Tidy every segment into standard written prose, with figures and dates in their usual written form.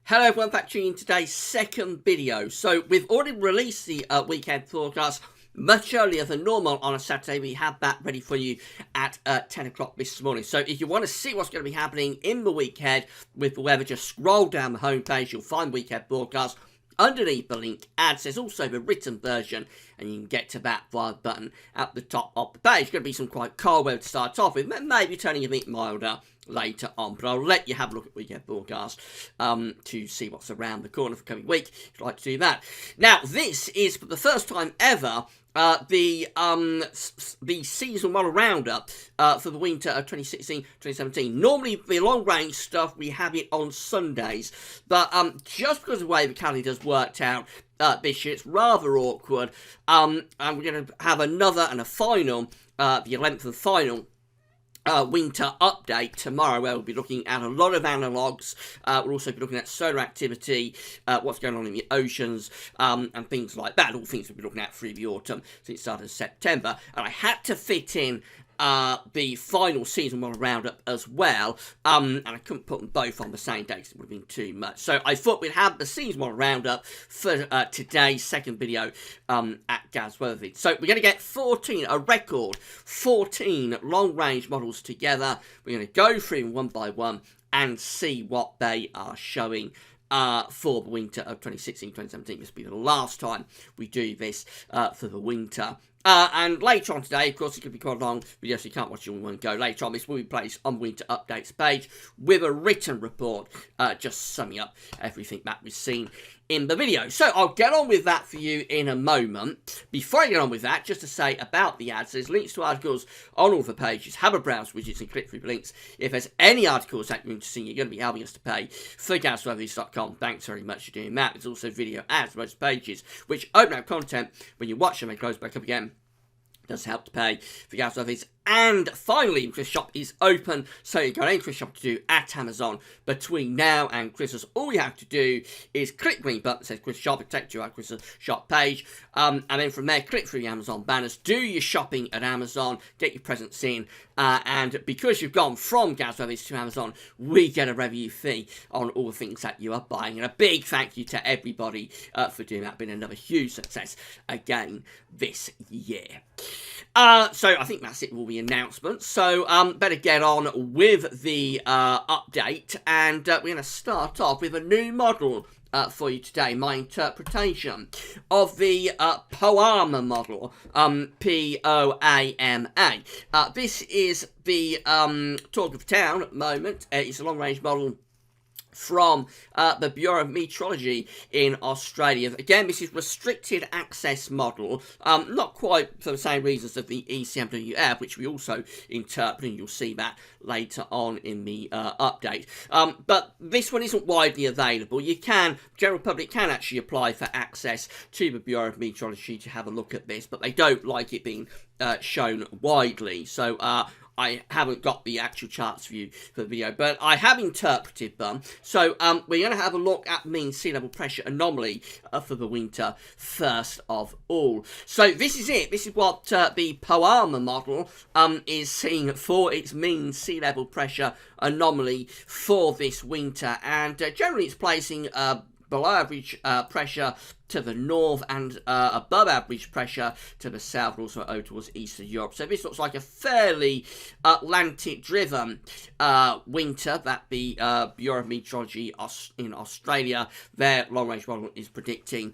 Hello everyone, back to you in today's second video. So we've already released the weekend forecast much earlier than normal on a Saturday. We have that ready for you at 10 o'clock this morning. So if you want to see what's going to be happening in the week ahead with the weather, just scroll down the homepage, you'll find weekend forecast. Underneath the link ads, there's also the written version, and you can get to that via the button at the top of the page. It's going to be some quite cold weather to start off with, maybe turning a bit milder later on, but I'll let you have a look at weekend forecast to see what's around the corner for the coming week, if you'd like to do that. Now, this is for the first time ever the seasonal model roundup for the winter of 2016-2017. Normally, the long-range stuff, we have it on Sundays, but just because of the way the calendar's worked out this year, it's rather awkward, and we're going to have another and a final, the 11th and final, winter update tomorrow, where we'll be looking at a lot of analogues. We'll also be looking at solar activity, what's going on in the oceans, and things like that. All things we'll be looking at through the autumn since it started September. And I had to fit in the final season model roundup as well, and I couldn't put them both on the same day because it would have been too much. So I thought we'd have the season model roundup for today's second video at Gaz Weathervid. So we're going to get a record 14 long-range models together. We're going to go through them one by one and see what they are showing for the winter of 2016-2017. This will be the last time we do this for the winter. And later on today, of course, it's going to be quite a long video, so you can't watch it all in one go. Later on, this will be placed on the Winter Updates page with a written report, just summing up everything that we've seen in the video. So I'll get on with that for you in a moment. Before I get on with that, just to say about the ads, there's links to articles on all the pages. Have a browse widgets and click through the links. If there's any articles that you're interested in, you're going to be helping us to pay for GazWeatherVids.com. Thanks very much for doing that. There's also video ads on most pages, which open up content when you watch them and close back up again. Does help to pay for Gaz Weathervids. And finally, Chris Shop is open, so you've got any Chris Shop to do at Amazon between now and Christmas. All you have to do is click the green button that says Chris Shop, it takes you to our Christmas Shop page, and then from there, click through the Amazon banners, do your shopping at Amazon, get your presents in, and because you've gone from Gaz Weathervids to Amazon, we get a revenue fee on all the things that you are buying. And a big thank you to everybody for doing that. Been another huge success again this year. So I think that's it with all the announcements. So better get on with the update, and we're going to start off with a new model for you today. My interpretation of the Poama model, P-O-A-M-A. This is the talk of town at the moment. It's a long-range model from the Bureau of Meteorology in Australia. Again, this is restricted access model, not quite for the same reasons of the ECMWF, which we also interpret, and you'll see that later on in the update. But this one isn't widely available. General public can actually apply for access to the Bureau of Meteorology to have a look at this, but they don't like it being shown widely. So I haven't got the actual charts for you for the video, but I have interpreted them. So we're going to have a look at mean sea level pressure anomaly for the winter first of all. So this is it. This is what the Poama model is seeing for its mean sea level pressure anomaly for this winter. And generally it's placing below average pressure to the north and above average pressure to the south, and also over towards eastern Europe. So this looks like a fairly Atlantic-driven winter that the Bureau of Meteorology in Australia, their long-range model, is predicting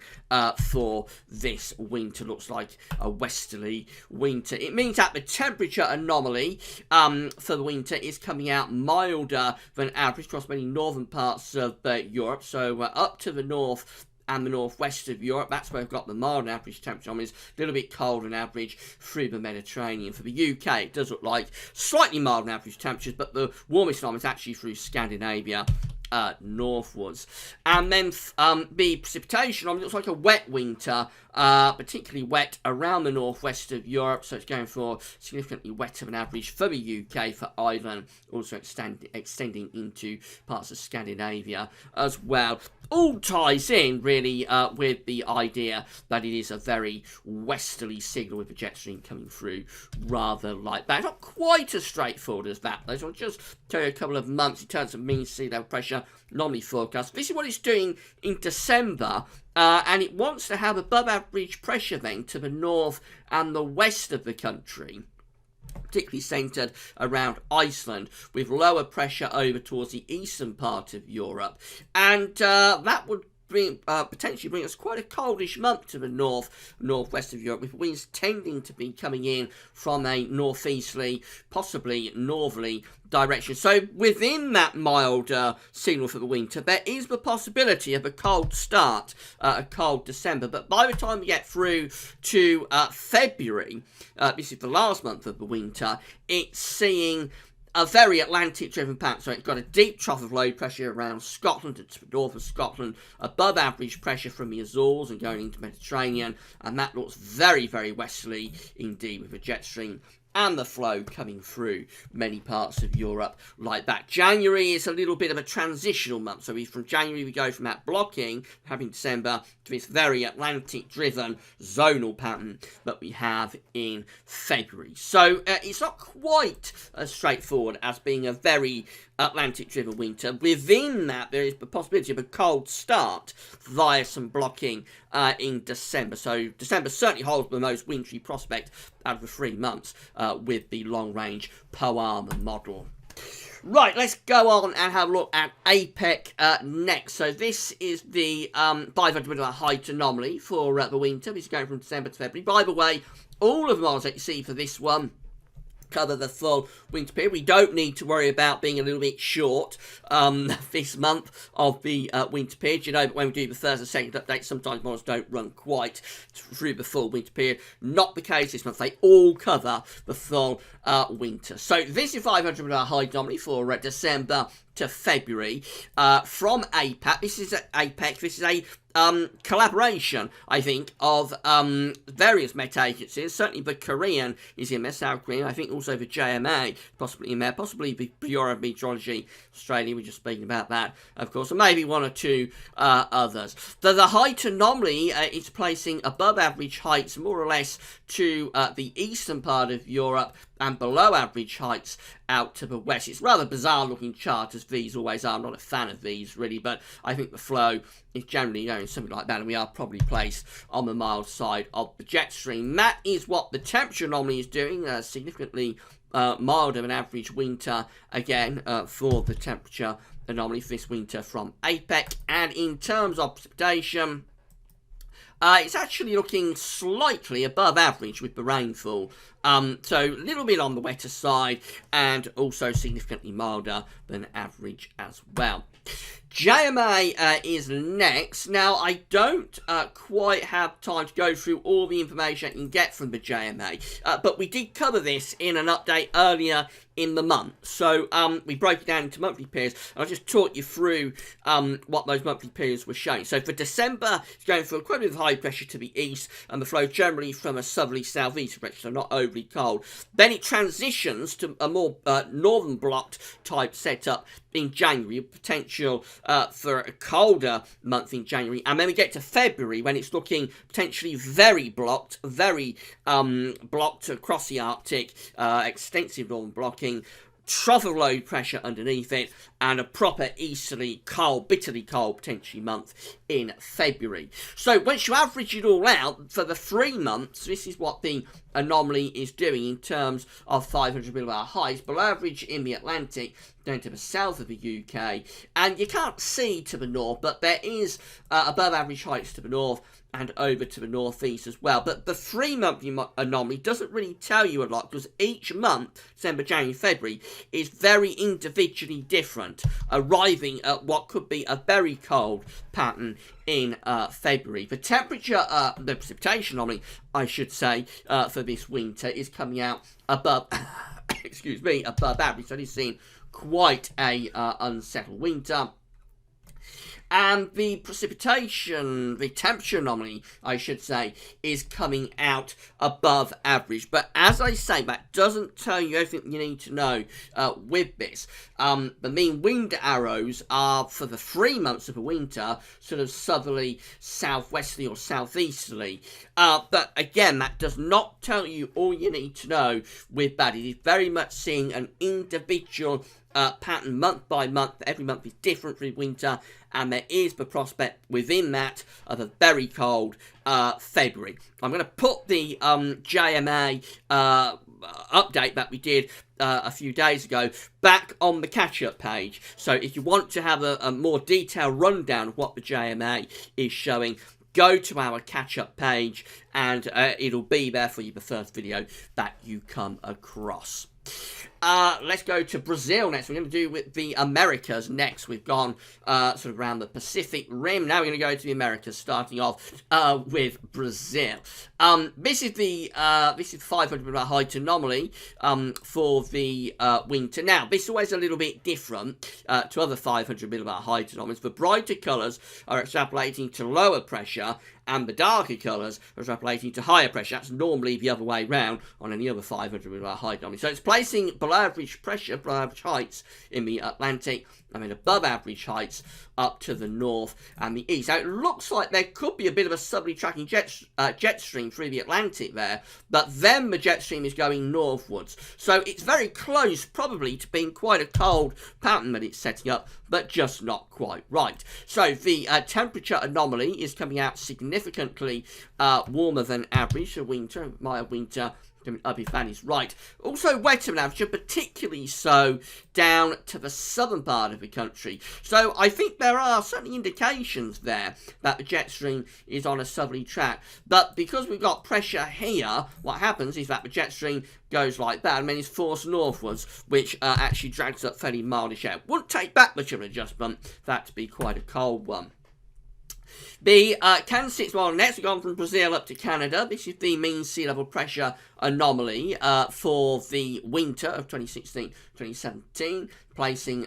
for this winter. Looks like a westerly winter. It means that the temperature anomaly for the winter is coming out milder than average across many northern parts of Europe. So up to the north and the northwest of Europe, that's where we've got the mild average temperature. I mean, it's a little bit cold on average through the Mediterranean. For the UK, it does look like slightly mild on average temperatures, but the warmest time is actually through Scandinavia northwards. And then the precipitation, it looks like a wet winter, particularly wet around the northwest of Europe, so it's going for significantly wetter than average for the UK, for Ireland, also extending into parts of Scandinavia as well. all ties in really with the idea that it is a very westerly signal with a jet stream coming through rather like that. Not quite as straightforward as that, though. So I'll just tell you a couple of months in terms of mean sea level pressure anomaly forecast. This is what it's doing in December, and it wants to have above average pressure then to the north and the west of the country, particularly centred around Iceland, with lower pressure over towards the eastern part of Europe. And that would potentially bring us quite a coldish month to the northwest of Europe, with winds tending to be coming in from a northeasterly, possibly northerly direction. So within that milder signal for the winter, there is the possibility of a cold start, a cold December. But by the time we get through to February, this is the last month of the winter, it's seeing a very Atlantic-driven pattern. So it's got a deep trough of low pressure around Scotland and to the north of Scotland, above average pressure from the Azores and going into the Mediterranean, and that looks very, very westerly indeed, with a jet stream and the flow coming through many parts of Europe like that. January is a little bit of a transitional month. So from January we go from that blocking, having December, to this very Atlantic-driven zonal pattern that we have in February. So it's not quite as straightforward as being a very Atlantic-driven winter. Within that, there is the possibility of a cold start via some blocking in December. So December certainly holds the most wintry prospect out of the 3 months with the long-range POARMA model. Right, let's go on and have a look at APEC next. So this is the 500 height anomaly for the winter. This is going from December to February. By the way, all of the models that you see for this one cover the full winter period. We don't need to worry about being a little bit short this month of the winter period. You know, when we do the first and second update, sometimes models don't run quite through the full winter period. Not the case this month. They all cover the full winter. So this is 500 high anomaly for December to February from APEC. This is APEC. This is a collaboration, I think, of various Met agencies. Certainly the Korean is in there, South Korean. I think also the JMA possibly in there, possibly the Bureau of Meteorology Australia. We're just speaking about that, of course, and maybe one or two others. The height anomaly is placing above average heights more or less to the eastern part of Europe and below average heights out to the west. It's a rather bizarre looking chart, as these always are. I'm not a fan of these really, but I think the flow is generally going something like that, and we are probably placed on the mild side of the jet stream. That is what the temperature anomaly is doing, significantly milder than average winter again for the temperature anomaly for this winter from APEC. And in terms of precipitation, it's actually looking slightly above average with the rainfall. So a little bit on the wetter side and also significantly milder than average as well. JMA is next. Now, I don't quite have time to go through all the information I can get from the JMA, but we did cover this in an update earlier in the month. So we broke it down into monthly periods, and I'll just talk you through what those monthly periods were showing. So for December, it's going from quite a bit of high pressure to the east, and the flow generally from a southerly southeast direction, so not overly cold. Then it transitions to a more northern blocked type setup in January, potential for a colder month in January, and then we get to February when it's looking potentially very blocked, blocked across the Arctic, extensive northern blocking, trough of low pressure underneath it, and a proper easterly cold, bitterly cold potentially month in February. So once you average it all out for the 3 months, this is what the anomaly is doing in terms of 500 millibar highs, below average in the Atlantic, down to the south of the UK, and you can't see to the north, but there is above average heights to the north and over to the northeast as well. But the 3 monthly anomaly doesn't really tell you a lot, because each month, December, January, February, is very individually different, arriving at what could be a very cold pattern in February. The temperature, the precipitation anomaly, I should say, for this winter is coming out above, excuse me, above average. So it's seen quite a unsettled winter. And the precipitation, the temperature anomaly, I should say, is coming out above average. But as I say, that doesn't tell you everything you need to know with this. The mean wind arrows are, for the 3 months of the winter, sort of southerly, southwesterly or southeasterly. But again, that does not tell you all you need to know with that. It is very much seeing an individual pattern month by month. Every month is different through winter, and there is the prospect within that of a very cold February. I'm going to put the JMA update that we did a few days ago back on the catch-up page. So if you want to have a more detailed rundown of what the JMA is showing, go to our catch-up page, and it'll be there for you, the first video that you come across. Let's go to Brazil next. We're going to do with the Americas next. We've gone sort of around the Pacific Rim. Now we're going to go to the Americas, starting off with Brazil. This is the 500 millibar height anomaly for the winter. Now, this is always a little bit different to other 500 millibar height anomalies. The brighter colours are extrapolating to lower pressure, and the darker colours are extrapolating to higher pressure. That's normally the other way round on any other 500 millibar height anomaly. So it's placing below average pressure, below average heights in the Atlantic, and then above average heights up to the north and the east. Now it looks like there could be a bit of a southerly tracking jet stream through the Atlantic there, but then the jet stream is going northwards. So it's very close probably to being quite a cold pattern that it's setting up, but just not quite right. So the temperature anomaly is coming out significantly warmer than average for winter, mild winter. If that is right. Also wetter than average, particularly so down to the southern part of the country. So I think there are certainly indications there that the jet stream is on a southerly track. But because we've got pressure here, what happens is that the jet stream goes like that and then is forced northwards, which actually drags up fairly mildish air. Wouldn't take back much of an adjustment for that to be quite a cold one. The Kansas 6 mile next, we've gone from Brazil up to Canada. This is the mean sea level pressure anomaly for the winter of 2016-2017, placing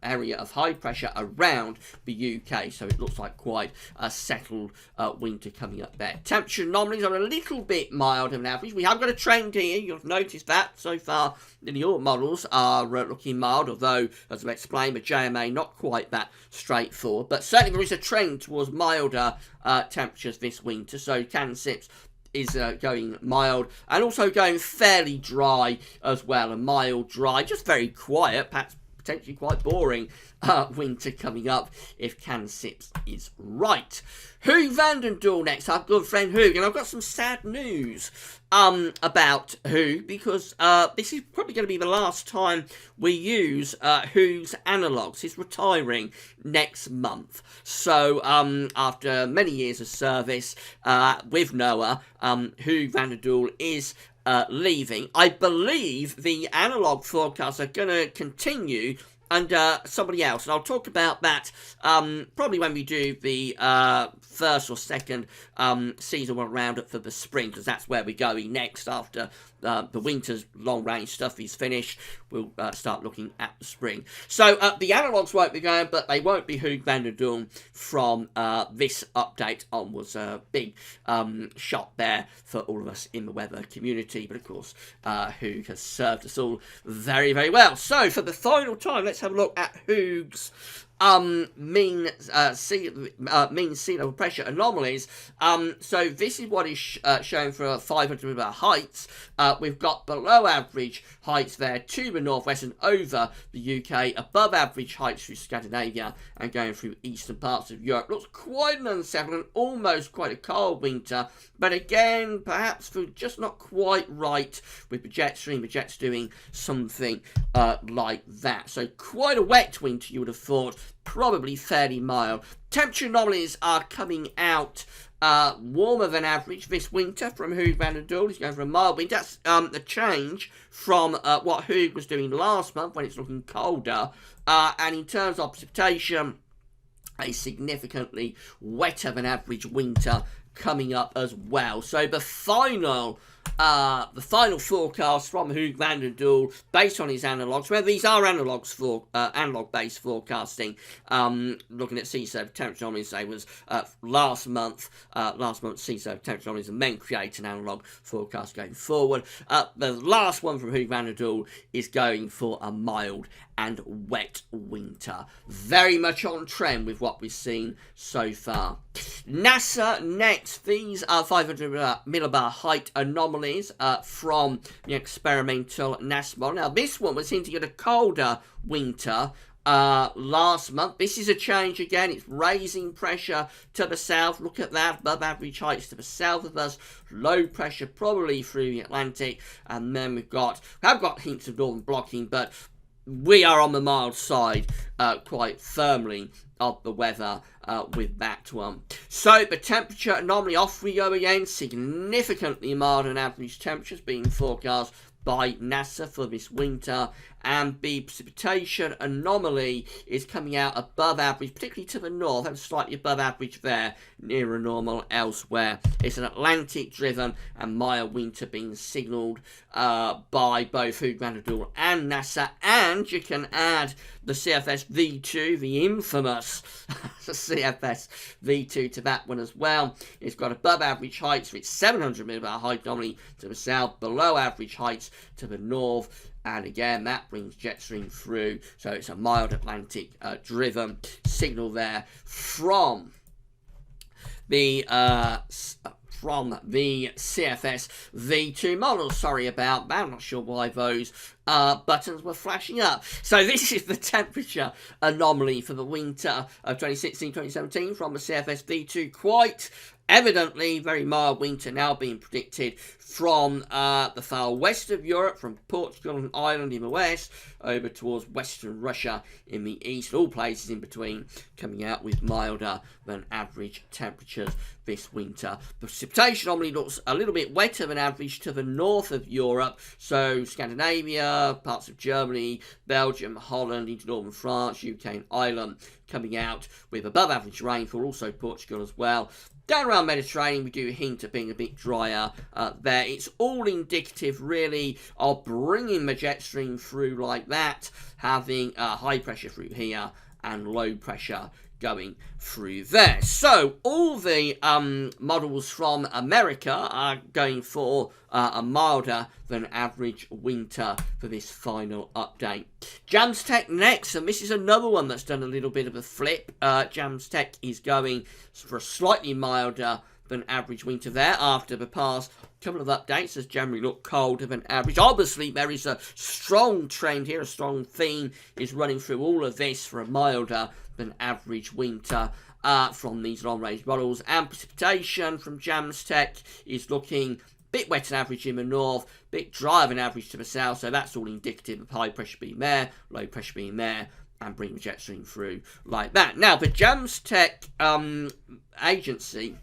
area of high pressure around the UK. So it looks like quite a settled winter coming up there. Temperature anomalies are a little bit milder than average. We have got a trend here. You'll notice that so far the York models are looking mild, although, as I've explained, the JMA not quite that straightforward. But certainly there is a trend towards milder temperatures this winter. So Kansas is going mild and also going fairly dry as well. A mild dry, just very quiet, perhaps potentially quite boring winter coming up if Kansas is right. Hugo van der Doel next, our good friend Hugo, and I've got some sad news about Hugo, because this is probably going to be the last time we use Hugo's analogues. He's retiring next month. So after many years of service with NOAA, Hugo van der Doel is leaving. I believe the analog forecasts are going to continue under somebody else, and I'll talk about that probably when we do the first or second season one roundup for the spring, because that's where we're going next after the winter's long-range stuff is finished. We'll start looking at the spring. So the analogues won't be going, but they won't be Hugo van der Doel from this update onwards. A big shot there for all of us in the weather community, but of course Hugo has served us all very, very well. So for the final time, let's have a look at Hugo's mean sea level pressure anomalies. So this is what is shown for 500 millibar heights. We've got below average heights there to the northwest and over the UK, above average heights through Scandinavia and going through eastern parts of Europe. Looks quite an unsettled and almost quite a cold winter, but again, perhaps for just not quite right with the jet stream. The jet's doing something like that. So quite a wet winter, you would have thought, probably fairly mild. Temperature anomalies are coming out warmer than average this winter from Hugo van der Doel. He's going for a mild winter. That's a change from what Hugo was doing last month when it's looking colder. And in terms of precipitation, a significantly wetter than average winter coming up as well. So the final forecast from Hugo van der Doel, based on his analogues, where these are analogues for analog-based forecasting. Looking at sea surface temperature anomalies, they was last month sea surface temperature anomalies, and then create an analog forecast going forward. The last one from Hugo van der Doel is going for a mild and wet winter. Very much on trend with what we've seen so far. NASA next. These are 500 millibar height anomalies from the experimental NASA model. Now, this one was hinting at a colder winter last month. This is a change again. It's raising pressure to the south. Look at that, above average heights to the south of us, low pressure probably through the Atlantic, and then we have got hints of northern blocking, but we are on the mild side quite firmly of the weather with that one. So the temperature anomaly, off we go again. Significantly milder than average temperatures being forecast by NASA for this winter, and the precipitation anomaly is coming out above average, particularly to the north, and slightly above average there, nearer normal elsewhere. It's an Atlantic-driven and mild winter being signalled by both Hugo van der Doel and NASA, and you can add the CFS V2, the infamous CFS V2, to that one as well. It's got above average heights for its 700 millibar height anomaly to the south, below average heights to the north, and again that brings jet stream through, so it's a mild Atlantic driven signal there from the CFS V2 model. Sorry about that, I'm not sure why those buttons were flashing up. So this is the temperature anomaly for the winter of 2016-2017 from the CFS V2. Quite evidently very mild winter now being predicted from the far west of Europe, from Portugal and Ireland in the west, over towards western Russia in the east, all places in between coming out with milder than average temperatures this winter. The precipitation anomaly looks a little bit wetter than average to the north of Europe, so Scandinavia, parts of Germany, Belgium, Holland, into northern France, UK and Ireland coming out with above average rainfall, also Portugal as well. Down around Mediterranean, we do hint at being a bit drier there. It's all indicative, really, of bringing the jet stream through like that, having high pressure through here and low pressure going through there. So all the models from America are going for a milder than average winter for this final update. JAMSTEC next, and this is another one that's done a little bit of a flip. JAMSTEC is going for a slightly milder than average winter there after the past couple of updates has generally looked colder than average. Obviously, there is a strong trend here, a strong theme is running through all of this for a milder than average winter from these long-range models. And precipitation from JAMSTEC is looking a bit wetter than average in the north, a bit drier than average to the south, so that's all indicative of high pressure being there, low pressure being there, and bring the jet stream through like that. Now, the JAMSTEC agency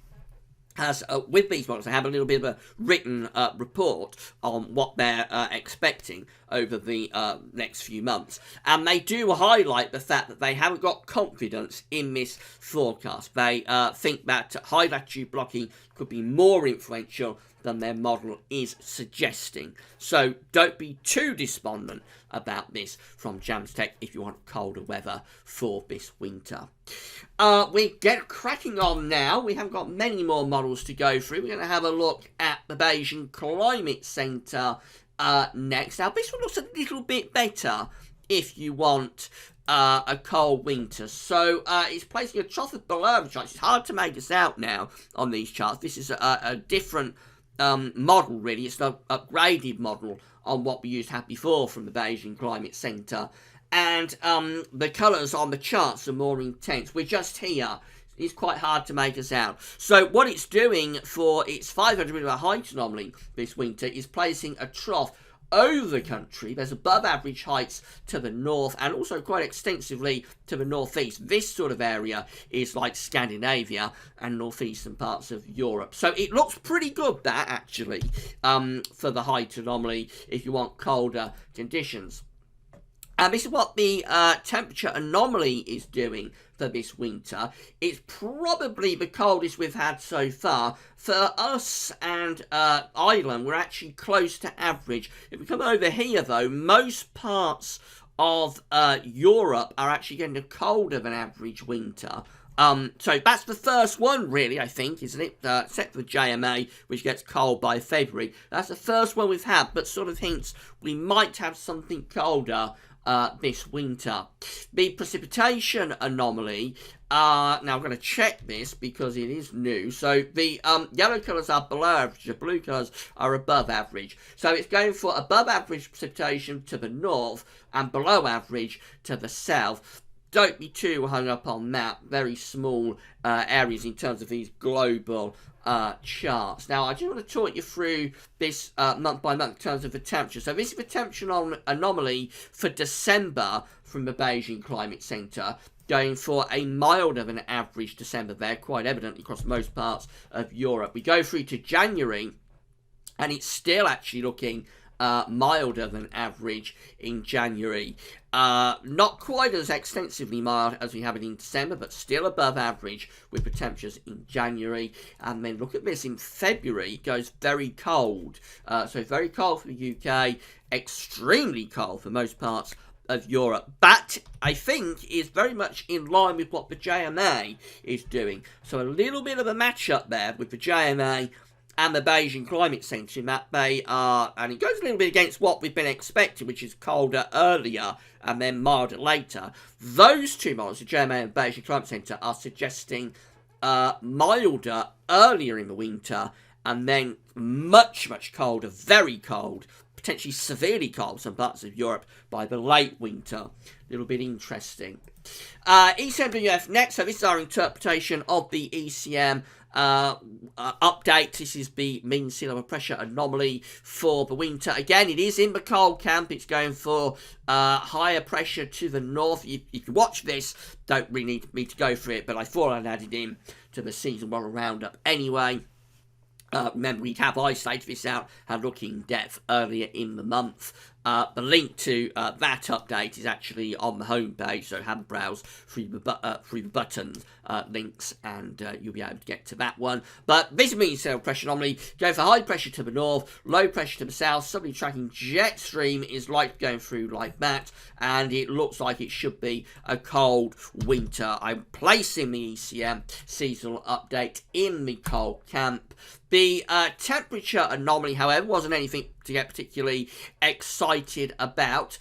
has, with these models, they have a little bit of a written report on what they're expecting over the next few months. And they do highlight the fact that they haven't got confidence in this forecast. They think that high latitude blocking could be more influential than their model is suggesting. So don't be too despondent about this from JAMSTEC if you want colder weather for this winter. We get cracking on now. We haven't got many more models to go through. We're going to have a look at the Beijing Climate Centre next. Now, this one looks a little bit better if you want a cold winter. So it's placing a trough of below average heights. It's hard to make this out now on these charts. This is a different model, really. It's an upgraded model on what we used to have before from the Beijing Climate Centre. And the colours on the charts are more intense. We're just here. It's quite hard to make us out. So what it's doing for its 500 millimeter height anomaly this winter is placing a trough over the country. There's above average heights to the north and also quite extensively to the northeast. This sort of area is like Scandinavia and northeastern parts of Europe. So it looks pretty good, that actually, for the height anomaly if you want colder conditions. And this is what the temperature anomaly is doing for this winter. It's probably the coldest we've had so far. For us and Ireland, we're actually close to average. If we come over here, though, most parts of Europe are actually getting colder than average winter. So that's the first one, really, I think, isn't it? Except for JMA, which gets cold by February. That's the first one we've had, but sort of hints we might have something colder this winter. The precipitation anomaly, now I'm going to check this because it is new. So the yellow colours are below average, the blue colours are above average. So it's going for above average precipitation to the north and below average to the south. Don't be too hung up on that. Very small areas in terms of these global charts. Now, I just want to talk you through this month by month in terms of the temperature. So this is the temperature anomaly for December from the Beijing Climate Centre, going for a milder than average December there, quite evidently across most parts of Europe. We go through to January, and it's still actually looking milder than average in January. Not quite as extensively mild as we have it in December, but still above average with the temperatures in January. And then look at this, in February it goes very cold. So very cold for the UK, extremely cold for most parts of Europe. But I think is very much in line with what the JMA is doing. So a little bit of a match-up there with the JMA and the Beijing Climate Centre in that they are, and it goes a little bit against what we've been expecting, which is colder earlier and then milder later. Those two models, the JMA and Beijing Climate Centre, are suggesting milder earlier in the winter and then much, much colder, very cold, potentially severely cold, some parts of Europe by the late winter. A little bit interesting. ECMWF next, so this is our interpretation of the ECM update. This is the mean sea level pressure anomaly for the winter. Again, it is in the cold camp. It's going for higher pressure to the north. You can watch this. Don't really need me to go through it, but I thought I'd add it in to the season 1 roundup anyway. Remember, we have isolated this out and look in depth earlier in the month. The link to that update is actually on the homepage, so have a browse through the buttons, links, and you'll be able to get to that one. But this means sea level pressure anomaly going for high pressure to the north, low pressure to the south. Somebody tracking jet stream is like going through like that, and it looks like it should be a cold winter. I'm placing the ECM seasonal update in the cold camp. The temperature anomaly, however, wasn't anything to get particularly excited about.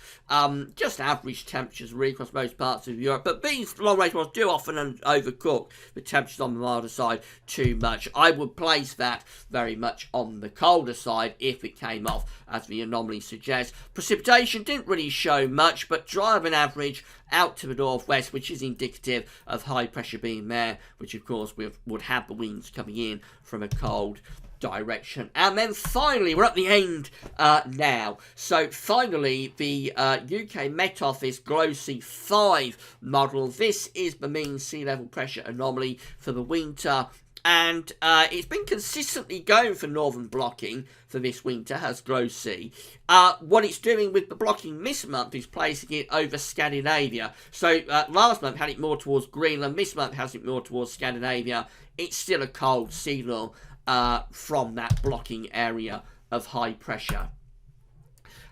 Just average temperatures really across most parts of Europe. But these long-range models do often overcook the temperatures on the milder side too much. I would place that very much on the colder side if it came off, as the anomaly suggests. Precipitation didn't really show much, but drier than average out to the northwest, which is indicative of high pressure being there, which of course would have the winds coming in from a cold direction. And then finally, we're at the end now. So finally, the UK Met Office GLOSY 5 model. This is the mean sea level pressure anomaly for the winter. And it's been consistently going for northern blocking for this winter, has GLOSY. What it's doing with the blocking this month is placing it over Scandinavia. So last month had it more towards Greenland. This month has it more towards Scandinavia. It's still a cold signal from that blocking area of high pressure.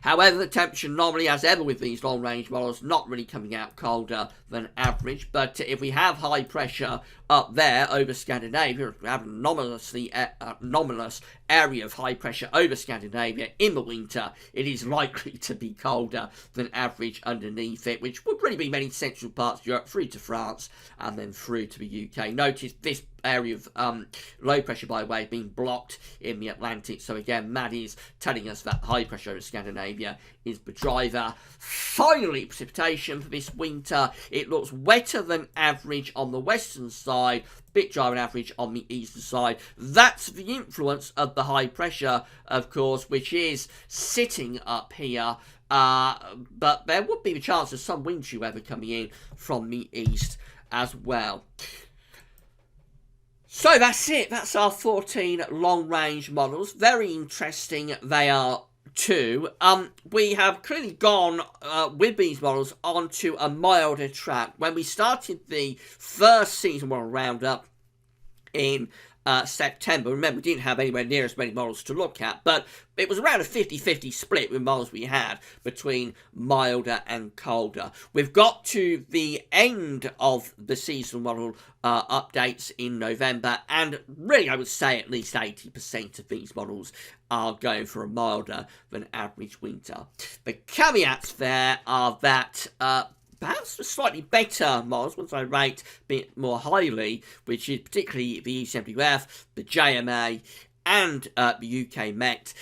However, the temperature normally, as ever with these long-range models, not really coming out colder than average. But if we have high pressure up there over Scandinavia, if we have an anomalous area of high pressure over Scandinavia in the winter, it is likely to be colder than average underneath it, which would really be many central parts of Europe, through to France, and then through to the UK. Notice this area of low pressure, by the way, being blocked in the Atlantic. So again, that is telling us that high pressure over Scandinavia is the driver. Finally, precipitation for this winter. It looks wetter than average on the western side, bit drier than average on the eastern side. That's the influence of the high pressure, of course, which is sitting up here. But there would be the chance of some wind chill weather coming in from the east as well. So that's it. That's our 14 long-range models. Very interesting they are 2, we have clearly gone with these models onto a milder track. When we started the first season model roundup in September, remember, we didn't have anywhere near as many models to look at, but it was around a 50-50 split with models we had between milder and colder. We've got to the end of the seasonal model updates in November, and really I would say at least 80% of these models are going for a milder than average winter. The caveats there are that perhaps the slightly better models, ones I rate a bit more highly, which is particularly the ECWF, the JMA, and the UK Met.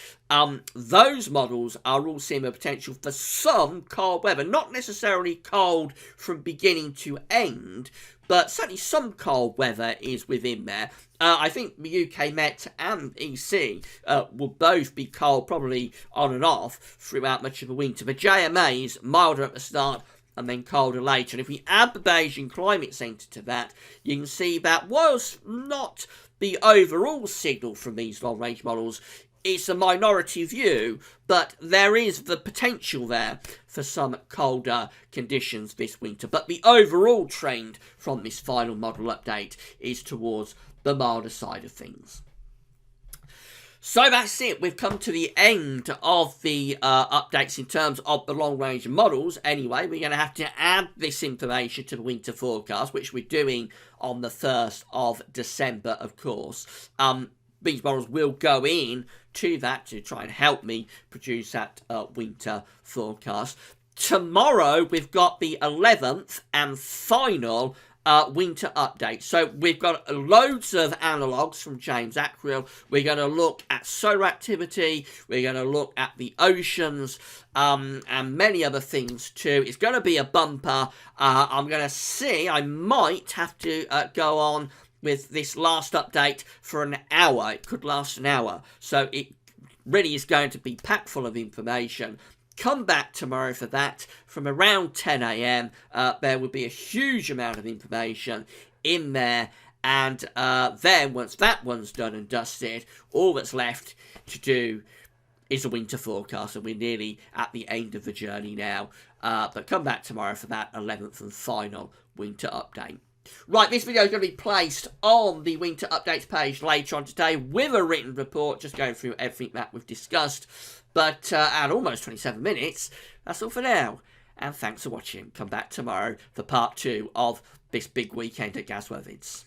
Those models are all seeing the potential for some cold weather. Not necessarily cold from beginning to end, but certainly some cold weather is within there. I think the UK Met and EC will both be cold, probably on and off, throughout much of the winter. The JMA is milder at the start and then colder later. And if we add the Beijing Climate Centre to that, you can see that whilst not the overall signal from these long-range models, it's a minority view, but there is the potential there for some colder conditions this winter. But the overall trend from this final model update is towards the milder side of things. So that's it. We've come to the end of the updates in terms of the long-range models. Anyway, we're going to have to add this information to the winter forecast, which we're doing on the 1st of December, of course. These models will go in to that to try and help me produce that winter forecast. Tomorrow, we've got the 11th and final winter update. So we've got loads of analogues from James Ackrill. We're going to look at solar activity. We're going to look at the oceans and many other things too. It's going to be a bumper. I'm going to see, I might have to go on with this last update for an hour. It could last an hour. So it really is going to be packed full of information. Come back tomorrow for that from around 10 a.m. There will be a huge amount of information in there. And then once that one's done and dusted, all that's left to do is a winter forecast. And we're nearly at the end of the journey now. But come back tomorrow for that 11th and final winter update. Right, this video is going to be placed on the winter updates page later on today with a written report, just going through everything that we've discussed. But at almost 27 minutes, that's all for now. And thanks for watching. Come back tomorrow for part 2 of this big weekend at Gasworthy's.